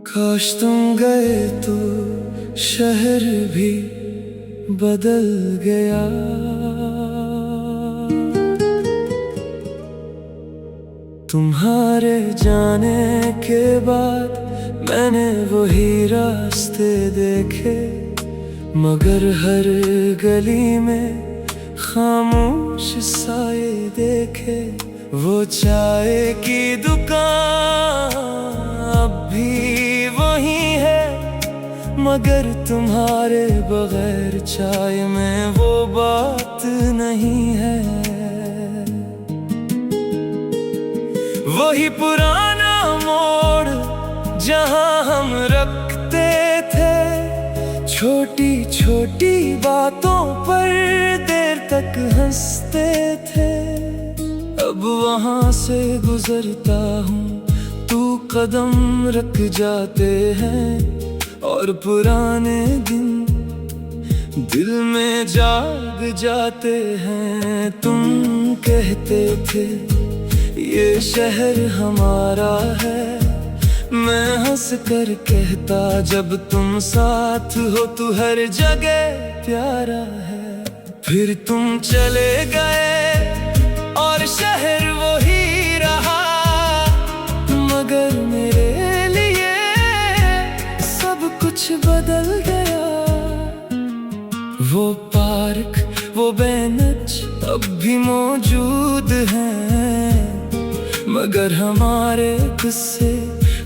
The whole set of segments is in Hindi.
काश तुम गए तो शहर भी बदल गया। तुम्हारे जाने के बाद मैंने वही रास्ते देखे, मगर हर गली में खामोश साए देखे। वो चाय की दुकान अब भी वही है, मगर तुम्हारे बगैर चाय में वो बात नहीं है। वही पुराना मोड़ जहां हम रखते थे छोटी छोटी बातों पर देर तक हंसते थे। अब वहां से गुजरता हूँ तू कदम रख जाते हैं, और पुराने दिन दिल में जाग जाते हैं। तुम कहते थे ये शहर हमारा है, मैं हंस कर कहता जब तुम साथ हो तो हर जगह प्यारा है। फिर तुम चले गए और शहर वही रहा, मगर मेरे लिए सब कुछ बदल गया। वो पार्क वो बेंच अब भी मौजूद हैं, मगर हमारे किस्से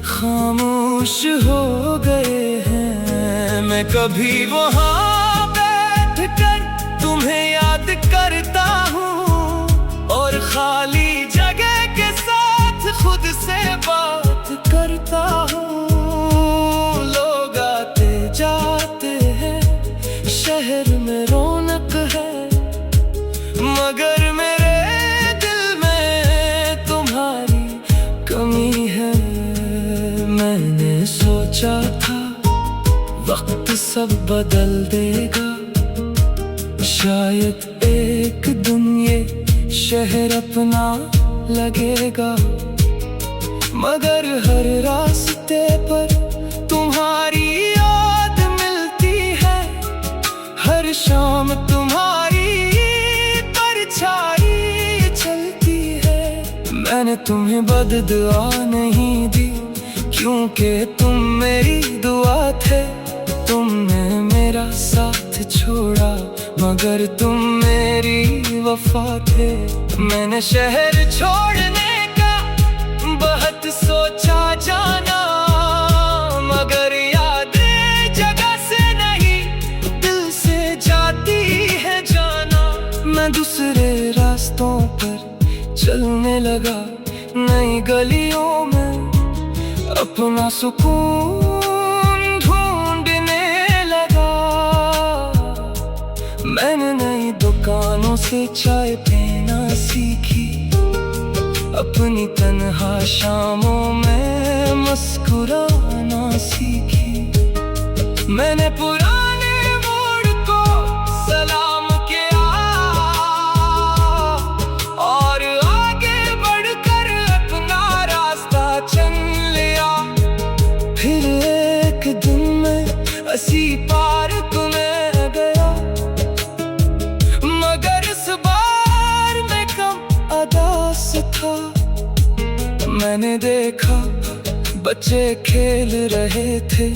खामोश हो गए हैं। मैं कभी वहाँ बैठ कर तुम्हें याद करता हूँ, और खाली जगह के साथ खुद से बात करता हूँ। लोग आते जाते हैं, शहर में रौनक है, मगर मेरे दिल में तुम्हारी कमी है। मैंने सोचा था वक्त सब बदल देगा, शायद एक दिन ये शहर अपना लगेगा, मगर हर रास्ते पर तुम्हारी याद मिलती है। हर शाम तुम्हारी परछाई चलती है। मैंने तुम्हें बददुआ नहीं दी, क्योंकि तुम मेरी दुआ थे। तुमने मेरा साथ छोड़ा, मगर तुम मेरी वफा थे। मैंने शहर छोड़ने का बहुत सोचा जाना, मगर यादें जगह से नहीं दिल से जाती है जाना। मैं दूसरे रास्तों पर चलने लगा, नई गलियों में अपना सुकून ढूंढने लगा। मैंने नई दुकानों से चाय पीना सीखी, अपनी तन्हा शामों में मुस्कुराना सीखी। मैंने पुराने मोड़ को सलाम किया, और आगे बढ़कर अपना रास्ता चुन लिया। फिर एक दिन मैं इसी पार्क में गया, मगर इस बार मैं कम अदास था। मैंने देखा बच्चे खेल रहे थे,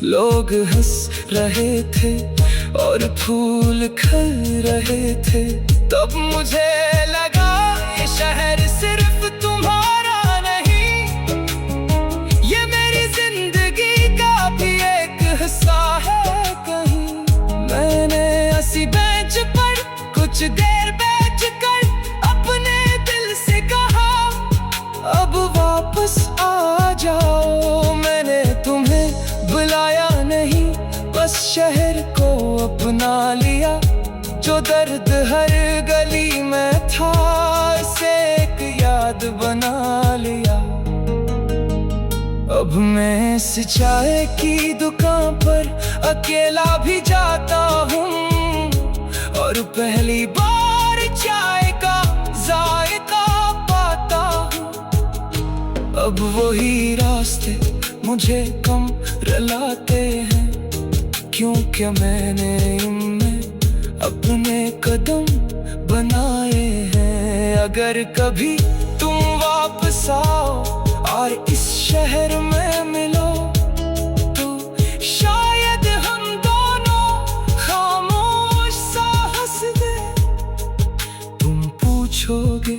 लोग हंस रहे थे, और फूल खिल रहे थे। तब मुझे लगा ये शहर सिर्फ तुम्हारा नहीं, ये मेरी जिंदगी का भी एक हिस्सा है कहीं। मैंने इसी बेंच पर कुछ देर बैठ कर अपने दिल से कहा, अब वापस आ जाओ। मैंने तुम्हें बुलाया नहीं, बस शहर को अपना लिया। जो दर्द हर गली में था, इसे एक याद बना लिया। अब मैं इस चाय की दुकान पर अकेला भी जाता हूँ, और पहली बार चाय का जायका अब वही रास्ते मुझे कम रुलाते हैं, क्योंकि मैंने इनमें अपने कदम बनाए हैं। अगर कभी तुम वापस आओ और इस शहर में मिलो, तो शायद हम दोनों खामोश सा हंस दे। तुम पूछोगे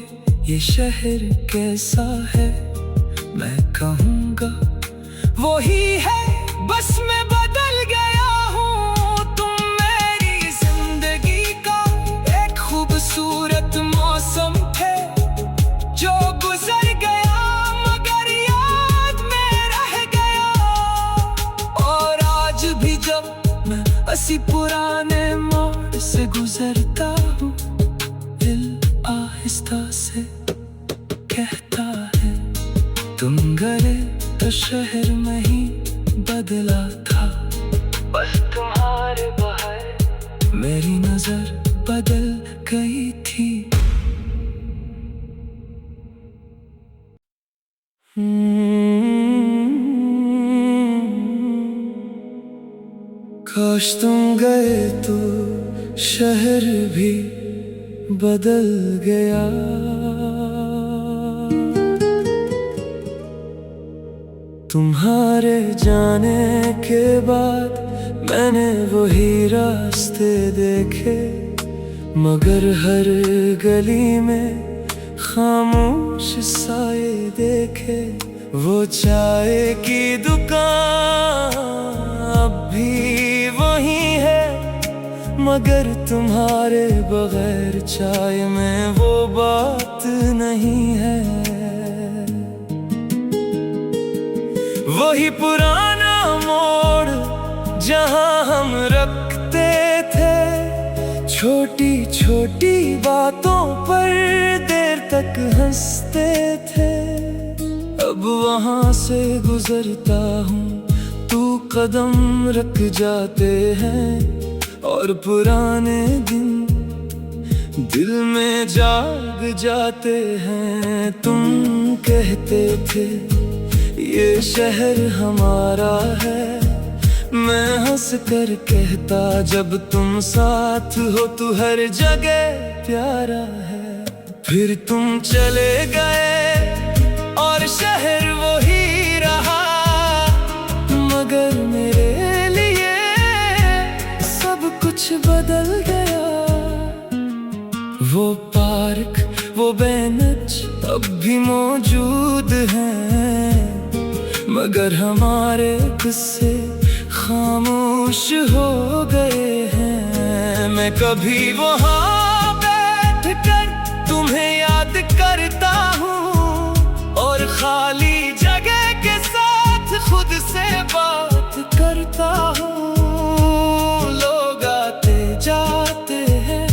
ये शहर कैसा है, मैं कहूँगा वही है, बस मैं बदल गया हूँ। तुम मेरी जिंदगी का एक खूबसूरत मौसम थे जो गुजर गया, मगर याद में रह गया। और आज भी जब मैं इसी पुराने मोड़ से गुजरता हूँ, दिल आहिस्ता से कहता है, तुम गए तो शहर में ही बदला था, बस तुम्हारे बाहर मेरी नजर बदल गई थी। काश तुम गए तो शहर भी बदल गया। तुम्हारे जाने के बाद मैंने वही रास्ते देखे, मगर हर गली में खामोश साए देखे। वो चाय की दुकान अब भी वही है, मगर तुम्हारे बगैर चाय में वो बात नहीं है। वही पुराना मोड़ जहां हम रखते थे छोटी छोटी बातों पर देर तक हंसते थे। अब वहां से गुजरता हूँ तू कदम रख जाते हैं, और पुराने दिन दिल में जाग जाते हैं। तुम कहते थे ये शहर हमारा है, मैं हंस कर कहता जब तुम साथ हो तो हर जगह प्यारा है। फिर तुम चले गए और शहर वही रहा, मगर मेरे लिए सब कुछ बदल गया। वो पार्क वो बेंच अब भी मौजूद हैं, मगर हमारे किस्से खामोश हो गए हैं। मैं कभी वहाँ बैठ कर तुम्हें याद करता हूँ, और खाली जगह के साथ खुद से बात करता हूँ। लोग आते जाते हैं,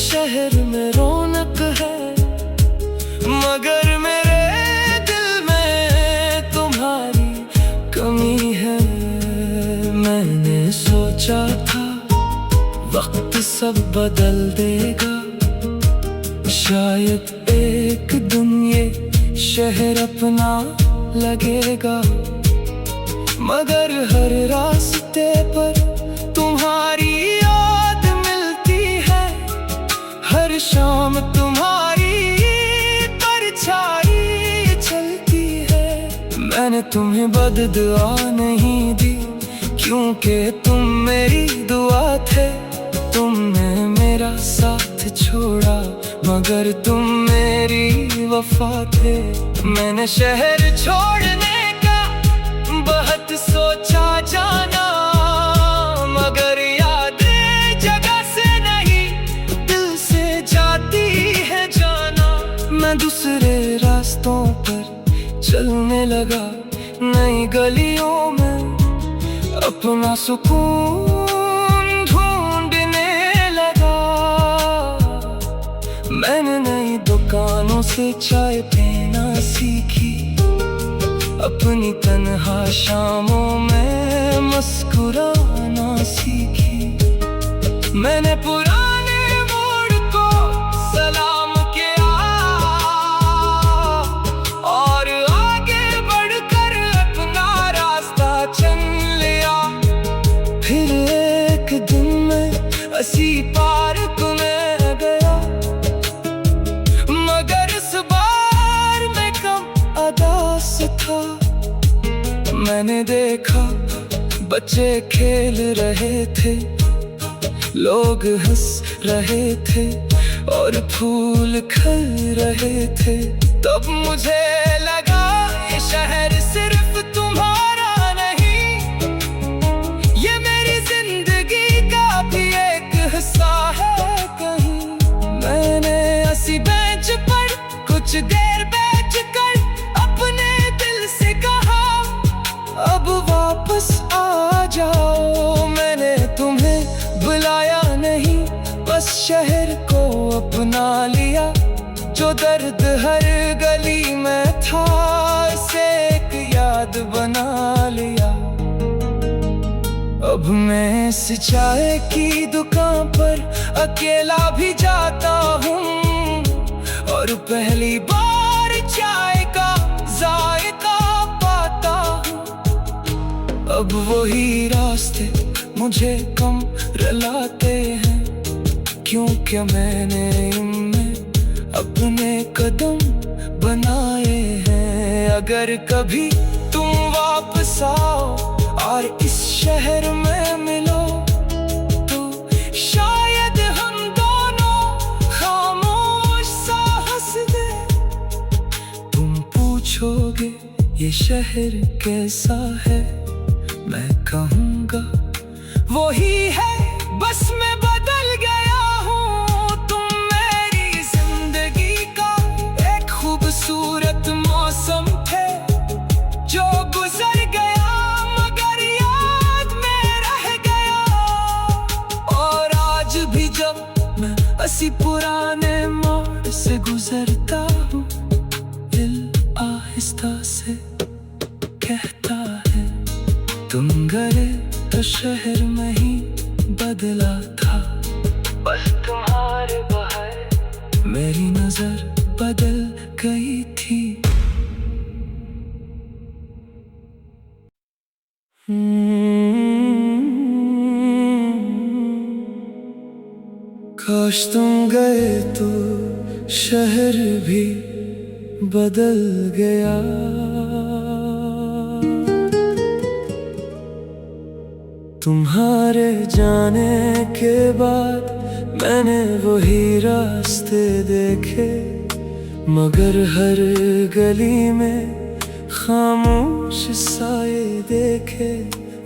शहर में रौनक है, मगर मेरे कमी है। मैंने सोचा था वक्त सब बदल देगा, शायद एक दिन ये शहर अपना लगेगा, मगर हर रास्ते पर तुम्हारी याद मिलती है। हर शाम तुम्हारी परछाई चलती है। मैंने तुम्हें बददुआ नहीं दी, क्योंकि तुम मेरी दुआ थे। तुमने मेरा साथ छोड़ा, मगर तुम मेरी वफा थे। मैंने शहर छोड़ने का बहुत सोचा जाना, मगर याद जगह से नहीं दिल से जाती है जाना। मैं दूसरे रास्तों पर चलने लगा, नई गलियों में अपना सुकून ढूंढने लगा। मैंने नई दुकानों से चाय पीना सीखी, अपनी तन्हा शामों में मुस्कुराना सीखी। मैंने पुराने मोड़ को सलाम किया और आगे मैंने देखा बच्चे खेल रहे थे, लोग हंस रहे थे और फूल खिल रहे थे। तब मुझे लगा ये शहर सिर्फ तुम्हारा नहीं, ये मेरी जिंदगी का भी एक हिस्सा है कहीं। मैंने इसी बेंच पर कुछ देर बैठ कर अपने दिल से कहा, अब वापस आ जाओ। मैंने तुम्हें बुलाया नहीं, बस शहर को अपना लिया। जो दर्द हर गली में था, इसे एक याद बना लिया। अब मैं इस चाय की दुकान पर अकेला भी जाता हूँ और पहली बार चाय का जायका पाता हूँ। अब वही रास्ते मुझे कम रुलाते हैं, क्योंकि मैंने इनमें अपने कदम बनाए हैं। अगर कभी तुम वापस आओ और इस शहर में मिलो, तो शायद हम दोनों खामोश सा हंस दे। तुम पूछोगे ये शहर कैसा है, मैं कहूँगा वही है, बस मैं बदल गया हूँ। तुम मेरी जिंदगी का एक खूबसूरत मौसम थे जो गुजर गया, मगर याद में रह गया। और आज भी जब मैं इसी पुराने मोड़ से गुजरता हूँ, दिल आहिस्ता से कहता है, तुम गए तो शहर में ही बदला था। बस तुम्हारे बाहर मेरी नजर बदल गई थी। काश तुम गए तो शहर भी बदल गया। तुम्हारे जाने के बाद मैंने वही रास्ते देखे, मगर हर गली में खामोश साए देखे।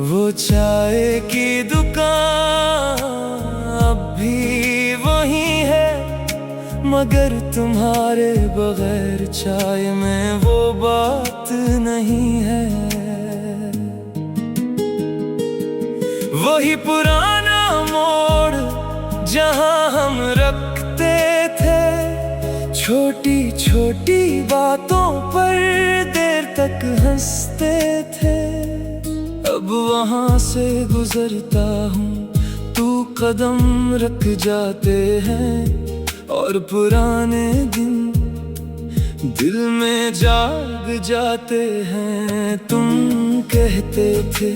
वो चाय की दुकान अब भी वही है, मगर तुम्हारे बगैर चाय में वो बात नहीं है। वही पुराना मोड़ जहां हम रखते थे छोटी छोटी बातों पर देर तक हंसते थे। अब वहां से गुजरता हूँ, तू कदम रख जाते हैं और पुराने दिन दिल में जाग जाते हैं। तुम कहते थे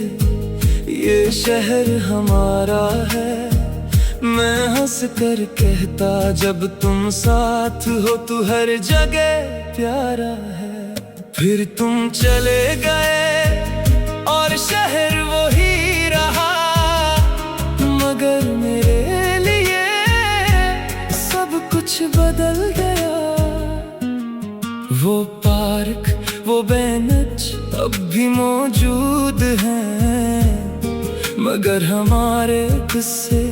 ये शहर हमारा है, मैं हंस कर कहता जब तुम साथ हो तो हर जगह प्यारा है। फिर तुम चले गए और शहर वही रहा, मगर मेरे लिए सब कुछ बदल गया। वो पार्क, वो बेंच अब भी मौजूद हैं, मगर हमारे किस्से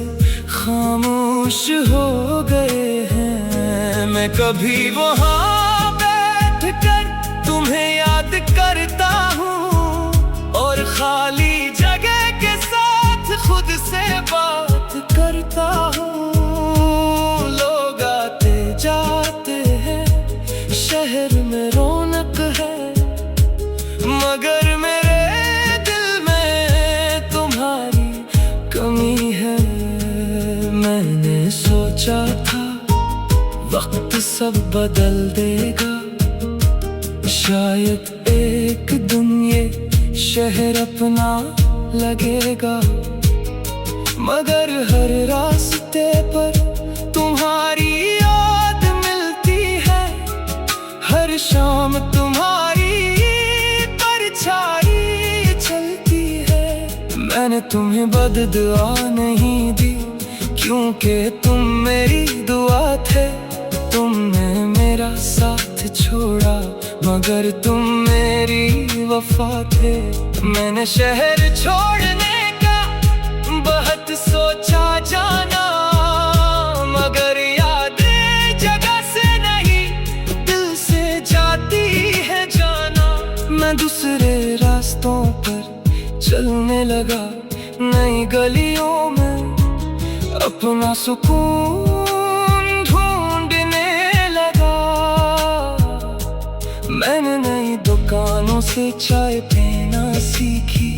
खामोश हो गए हैं। मैं कभी वहाँ बैठ कर तुम्हें याद करता हूँ और खाली जगह के साथ खुद से बात करता हूँ। लोग आते जाते हैं, शहर में रौनक है, मगर मेरे दिल में तुम्हारी कमी है। मैंने सोचा था वक्त सब बदल देगा, शायद एक दिन ये शहर अपना लगेगा, मगर हर रास्ते पर तुम्हारी याद मिलती है। हर शाम तुम्हारी परछाई मैंने तुम्हें बददुआ नहीं दी, क्योंकि तुम मेरी दुआ थे। तुमने मेरा साथ छोड़ा, मगर तुम मेरी वफा थे। मैंने शहर छोड़ने का बहुत सोचा जाना, मगर याद जगह से नहीं दिल से जाती है जाना। मैं दूसरे रास्तों पर चलने लगा, नई गलियों में अपना सुकून ढूंढने लगा। मैंने नई दुकानों से चाय पीना सीखी,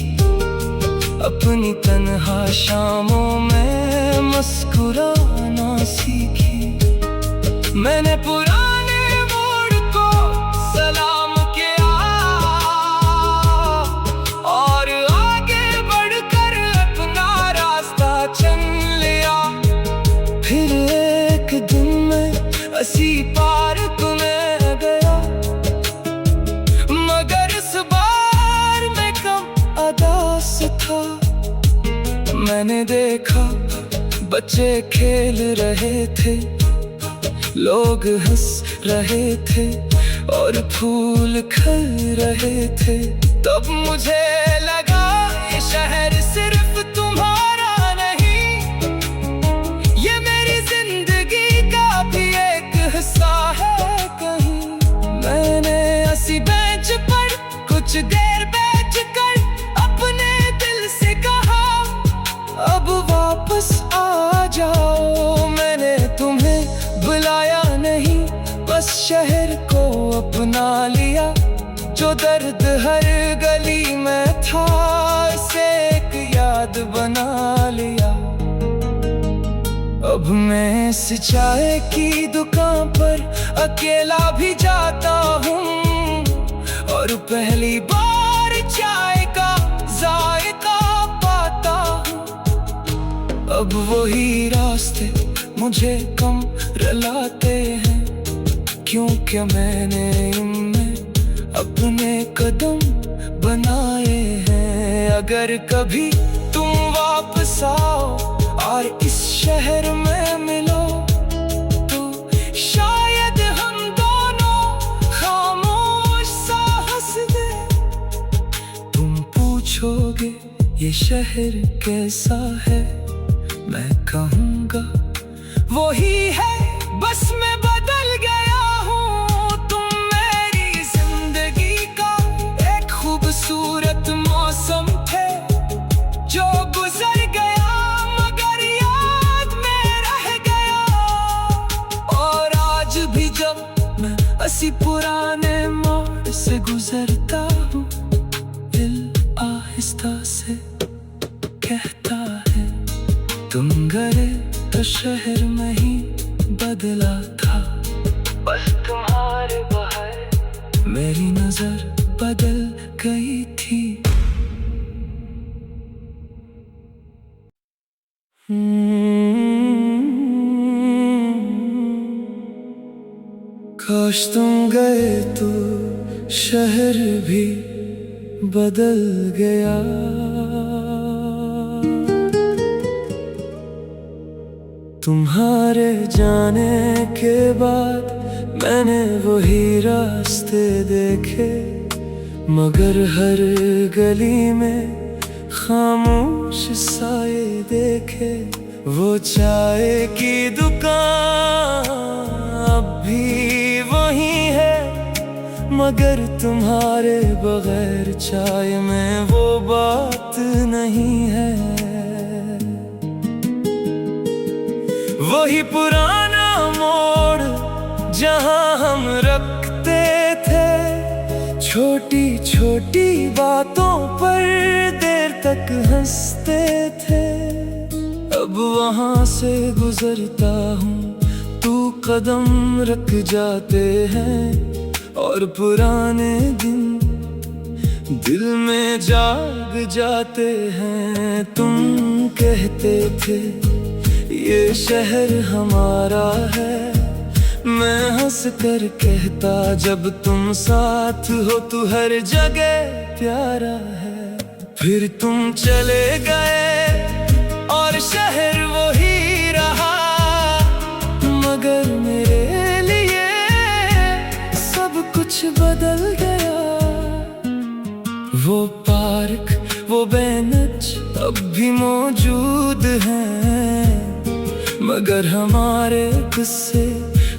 अपनी तन्हा शामों में मुस्कुराना सीखी। मैंने पुराने मोड़ को सलाम किया और आगे बढ़कर अपना रास्ता चुन लिया। फिर एक दिन मैं इसी पार्क में गया, मगर इस बार मैं कम अदास था। मैंने देखा बच्चे खेल रहे थे, लोग हंस रहे थे और फूल खिल रहे थे। तब मुझे लगा ये शहर सिर्फ तुम्हारा नहीं, ये मेरी जिंदगी का भी एक हिस्सा है कहीं। मैंने इसी बेंच पर कुछ देर बैठ कर अपने दिल से कहा, अब वापस आ जाओ। मैंने तुम्हें बुलाया नहीं, बस शहर को अपना लिया। जो दर्द हर गली में था, उसे एक याद बना लिया। अब मैं इस चाय की दुकान पर अकेला भी जाता हूँ, और पहली बार चाय का जायका पाता हूँ। अब वही रास्ते मुझे कम रुलाते हैं, क्योंकि मैंने इनमें अपने कदम बनाए हैं। अगर कभी तुम वापस आओ और इस शहर में मिलो, तो शायद हम दोनों खामोश सा हंस दे। तुम पूछोगे ये शहर कैसा है, मैं कहूँगा वही है, बस मैं बदल गया हूँ। तुम मेरी जिंदगी का एक खूबसूरत मौसम थे, जो गुजर गया मगर याद में रह गया। और आज भी जब मैं इसी पुराने मोड़ से गुजरता हूँ, दिल आहिस्ता से कहता है, तुम गए तो शहर में ही बदला था। बस तुम्हारे बहार मेरी नजर बदल गई थी। काश तुम गए तो शहर भी बदल गया। तुम्हारे जाने के बाद मैंने वही रास्ते देखे, मगर हर गली में खामोश साए देखे। वो चाय की दुकान अब भी वही है, मगर तुम्हारे बगैर चाय में वो बात नहीं है। वही पुराना मोड़ जहां हम रखते थे, छोटी छोटी बातों पर देर तक हंसते थे। अब वहां से गुजरता हूँ, तू कदम रख जाते हैं, और पुराने दिन दिल में जाग जाते हैं। तुम कहते थे ये शहर हमारा है, मैं हंस कर कहता जब तुम साथ हो तो हर जगह प्यारा है। फिर तुम चले गए और शहर वही रहा, मगर मेरे लिए सब कुछ बदल गया। वो पार्क, वो बेंच अब भी मौजूद हैं, मगर हमारे किस्से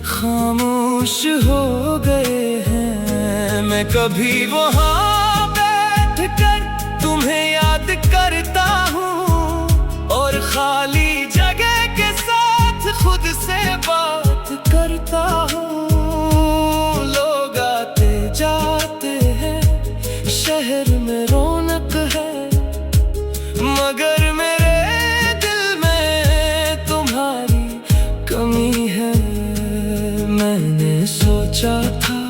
खामोश हो गए हैं। मैं कभी वहाँ बैठ कर तुम्हें याद करता हूँ, और खाली जगह के साथ खुद से बात करता हूँ। लोग आते जाते हैं, शहर में रौनक है, मगर मेरे दिल में तुम्हारी कमी है। मैंने सोचा था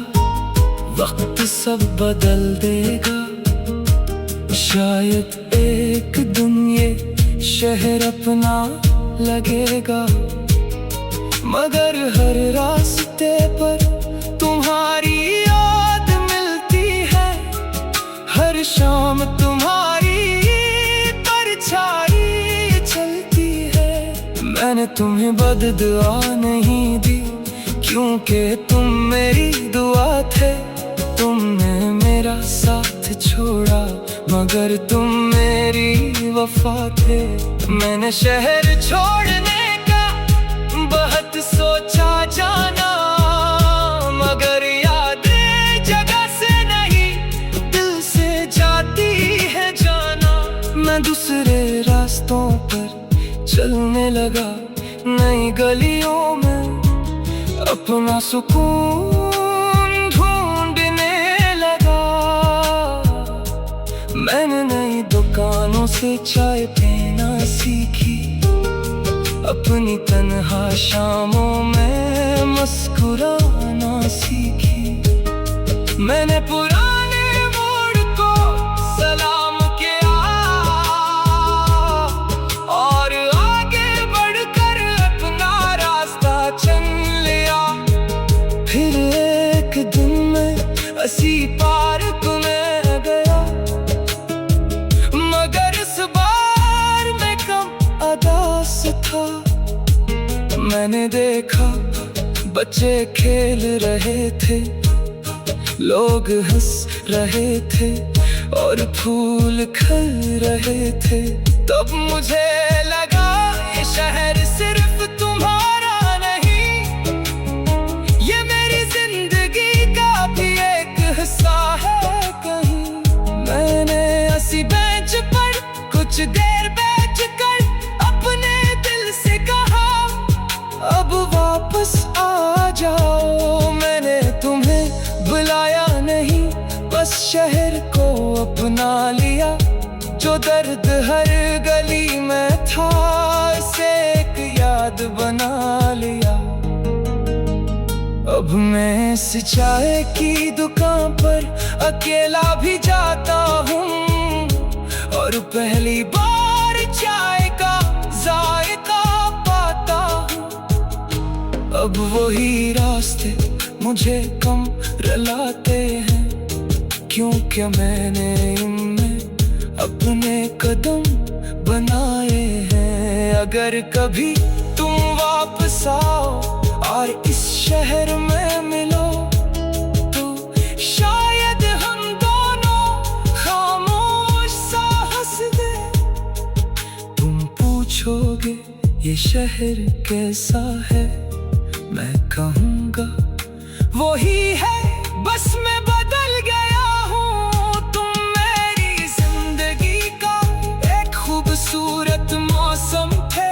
वक्त सब बदल देगा, शायद एक दिन ये शहर अपना लगेगा, मगर हर रास्ते पर तुम्हारी याद मिलती है। हर शाम तुम्हारी परछाई चलती है। मैंने तुम्हें बददुआ नहीं दी, क्योंकि तुम मेरी दुआ थे। तुमने मेरा साथ छोड़ा, मगर तुम मेरी वफा थे। मैंने शहर छोड़ने का बहुत सोचा जाना, मगर यादें जगह से नहीं दिल से जाती है जाना। मैं दूसरे रास्तों पर चलने लगा, नई गलियों में अपना सुकून ढूंढने लगा। मैंने नई दुकानों से चाय पीना सीखी, अपनी तन्हा शामों में मुस्कुराना सीखी। मैंने पुराने मोड़ को सलाम किया, और आगे बढ़कर अपना रास्ता चुन लिया। फिर एक दिन मैं इसी पार्क में गया, मगर इस बार मैं कम अदास था। मैंने देखा बच्चे खेल रहे थे, लोग हंस रहे थे, और फूल खिल रहे थे। तब मुझे लगा ये शहर सिर्फ तुम्हारा नहीं, ये मेरी जिंदगी का भी एक हिस्सा है कहीं। मैंने इसी बेंच पर कुछ देर बैठ कर अपने दिल से कहा, अब वापस आ जाओ। मैंने तुम्हें बुलाया नहीं, बस शहर को अपना लिया। जो दर्द हर गली में था, उसे एक याद बना लिया। अब मैं इस चाय की दुकान पर अकेला भी जाता हूँ, और पहली बार चाय का जायका पाता हूँ। अब वही रास्ते मुझे कम रुलाते हैं, क्योंकि मैंने इनमें अपने कदम बनाए हैं। अगर कभी तुम वापस आओ और इस शहर में मिलो, तो शायद हम दोनों खामोश सा हंस दे। तुम पूछोगे ये शहर कैसा है, मैं कहूँगा वही है, बस मैं बदल गया हूँ। तुम मेरी जिंदगी का एक खूबसूरत मौसम थे,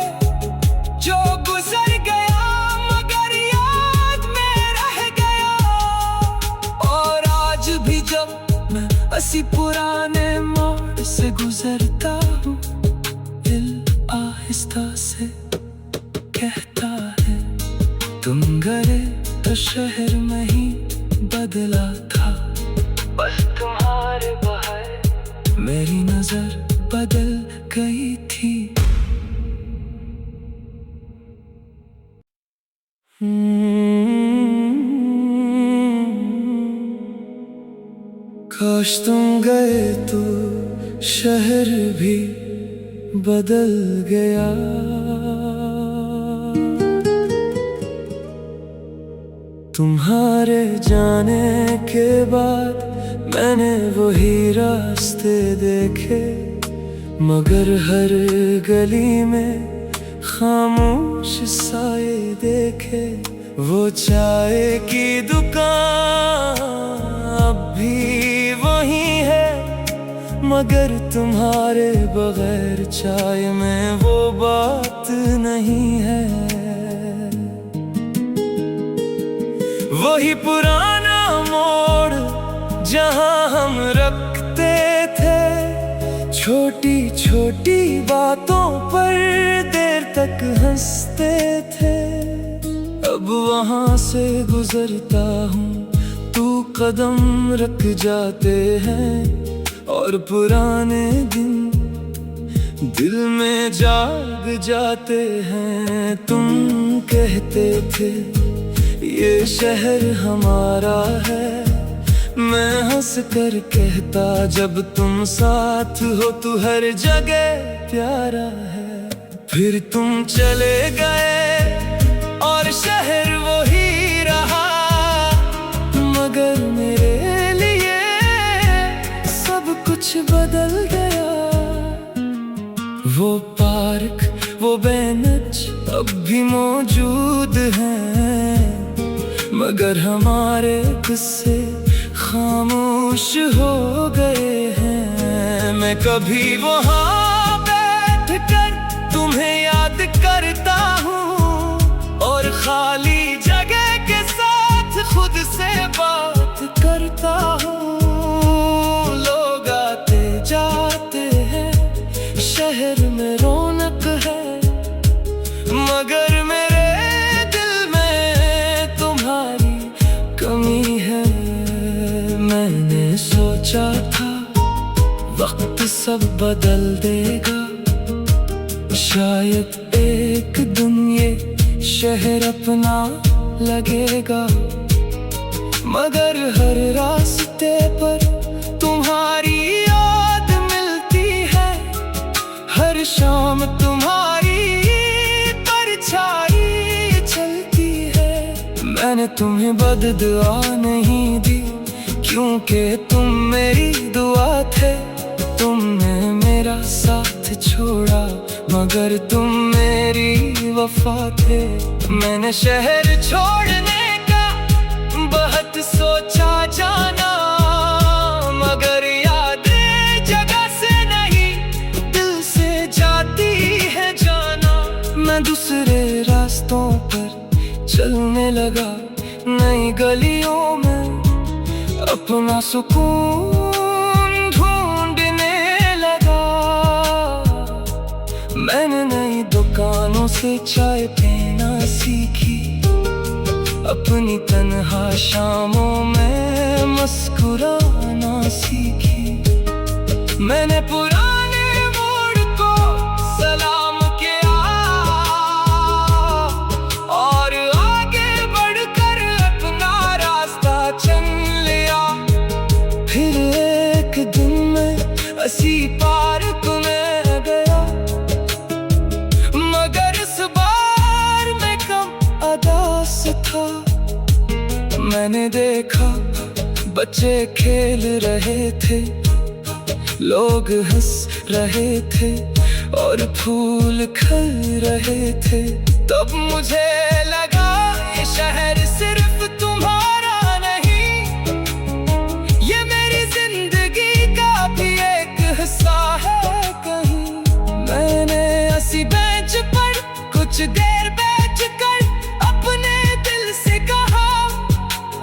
जो गुजर गया मगर याद में रह गया। और आज भी जब मैं इसी पुराने मोड़ से गुजरता हूँ, दिल आहिस्ता से कहता है, तुम गए तो शहर में ही बदला था। बस तुम्हारे बाहर मेरी नजर बदल गई थी। काश तुम गए तो शहर भी बदल गया। तुम्हारे जाने के बाद मैंने वही रास्ते देखे, मगर हर गली में खामोश साए देखे। वो चाय की दुकान अब भी वही है, मगर तुम्हारे बगैर चाय में वो बात नहीं है। वही पुराना मोड़ जहां हम रखते थे, छोटी छोटी बातों पर देर तक हंसते थे। अब वहां से गुजरता हूँ, तू कदम रख जाते हैं, और पुराने दिन दिल में जाग जाते हैं। तुम कहते थे ये शहर हमारा है, मैं हंस कर कहता जब तुम साथ हो तो हर जगह प्यारा है। फिर तुम चले गए और शहर वही रहा, मगर मेरे लिए सब कुछ बदल गया। वो पार्क, वो बेंच अब भी मौजूद हैं, मगर हमारे किस्से खामोश हो गए हैं। मैं कभी वहाँ बैठ कर तुम्हें याद करता हूँ, और खाली जगह के साथ खुद से बात करता हूँ। लोग आते जाते हैं, शहर में रौनक है, मगर मेरे दिल में तुम्हारी कमी है। मैंने सोचा था वक्त सब बदल देगा, शायद एक दिन ये शहर अपना लगेगा, मगर हर रास्ते पर तुम्हारी याद मिलती है। हर शाम तुम्हारी परछाई चलती है। मैंने तुम्हें बददुआ नहीं दी, क्योंकि तुम मेरी दुआ थे। तुमने मेरा साथ छोड़ा, मगर तुम मेरी वफा थे। मैंने शहर छोड़ने का बहुत सोचा जाना, मगर यादें जगह से नहीं दिल से जाती है जाना। मैं दूसरे रास्तों पर चलने लगा, नई गलियों में अपना सुकून ढूंढने लगा। मैंने नई दुकानों से चाय पीना सीखी, अपनी तन्हा शामों में मुस्कुराना सीखी। मैंने पुराने मोड़ को सलाम किया, और आगे बढ़कर अपना रास्ता चुन लिया। फिर एक दिन मैं इसी पार्क में गया, मगर इस बार मैं कम अदास था। मैंने देखा बच्चे खेल रहे थे, लोग हंस रहे थे, और फूल खिल रहे थे। तब मुझे लगा ये शहर सिर्फ तुम्हारा नहीं, ये मेरी जिंदगी का भी एक हिस्सा है कहीं। मैंने इसी बेंच पर कुछ देर बैठ कर अपने दिल से कहा,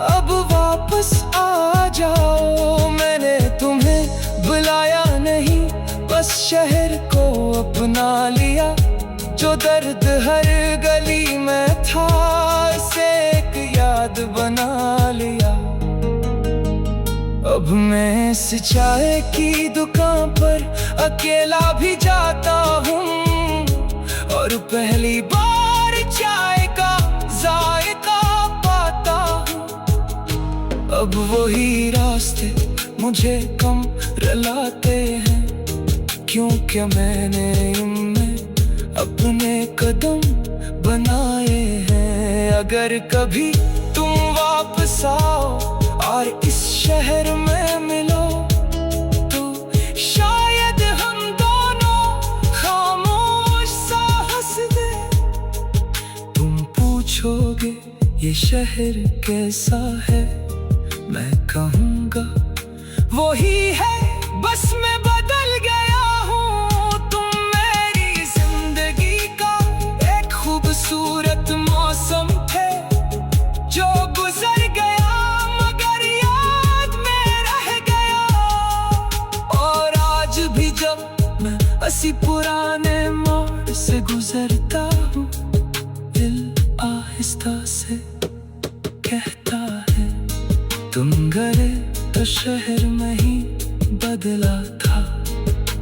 अब वापस आ जाओ। मैंने तुम्हें बुलाया नहीं, बस शहर को अपना लिया। जो दर्द हर गली में था, उसे एक याद बना लिया। अब मैं इस चाय की दुकान पर अकेला भी जाता हूँ, और पहली बार चाय का जायका पाता हूँ। अब वही रास्ते मुझे कम रुलाते हैं, क्योंकि मैंने इनमें अपने कदम बनाए हैं। अगर कभी तुम वापस आओ और इस शहर में मिलो तो शायद हम दोनों खामोश सा हंस दे। तुम पूछोगे ये शहर कैसा है, मैं कहूँगा वही है, बस मैं बदल गया हूँ। तुम मेरी जिंदगी का एक खूबसूरत मौसम थे जो गुजर गया मगर याद में रह गया। और आज भी जब मैं इसी पुराने मोड़ से गुजरता हूँ, दिल आहिस्ता से कहता है तुम गए तो शहर में ही बदला था।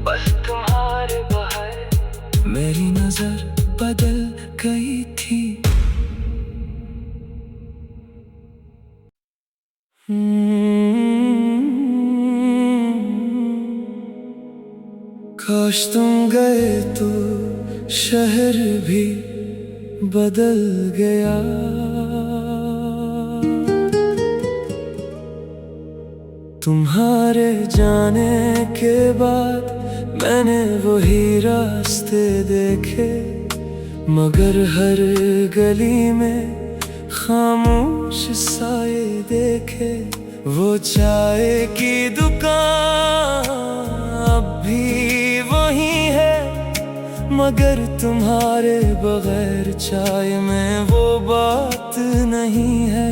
बस तुम्हारे बाहर मेरी नजर बदल गई थी। काश तुम गए तो शहर भी बदल गया। तुम्हारे जाने के बाद मैंने वही रास्ते देखे, मगर हर गली में खामोश साए देखे। वो चाय की दुकान अब भी वही है, मगर तुम्हारे बगैर चाय में वो बात नहीं है।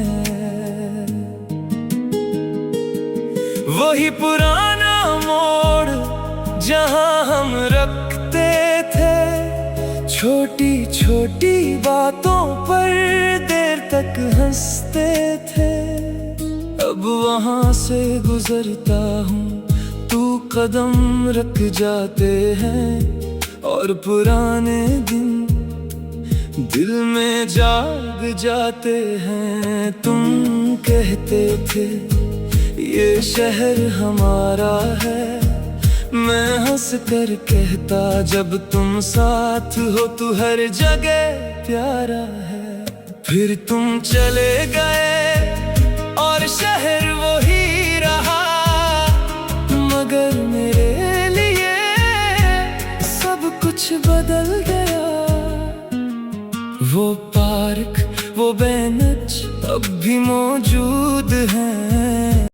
वही पुराना मोड़ जहां हम रखते थे छोटी छोटी बातों पर देर तक हंसते थे। अब वहां से गुजरता हूँ तू कदम रख जाते हैं और पुराने दिन दिल में जाग जाते हैं। तुम कहते थे ये शहर हमारा है, मैं हंस कर कहता जब तुम साथ हो तो हर जगह प्यारा है। फिर तुम चले गए और शहर वही रहा, मगर मेरे लिए सब कुछ बदल गया। वो पार्क वो बेंच अब भी मौजूद हैं,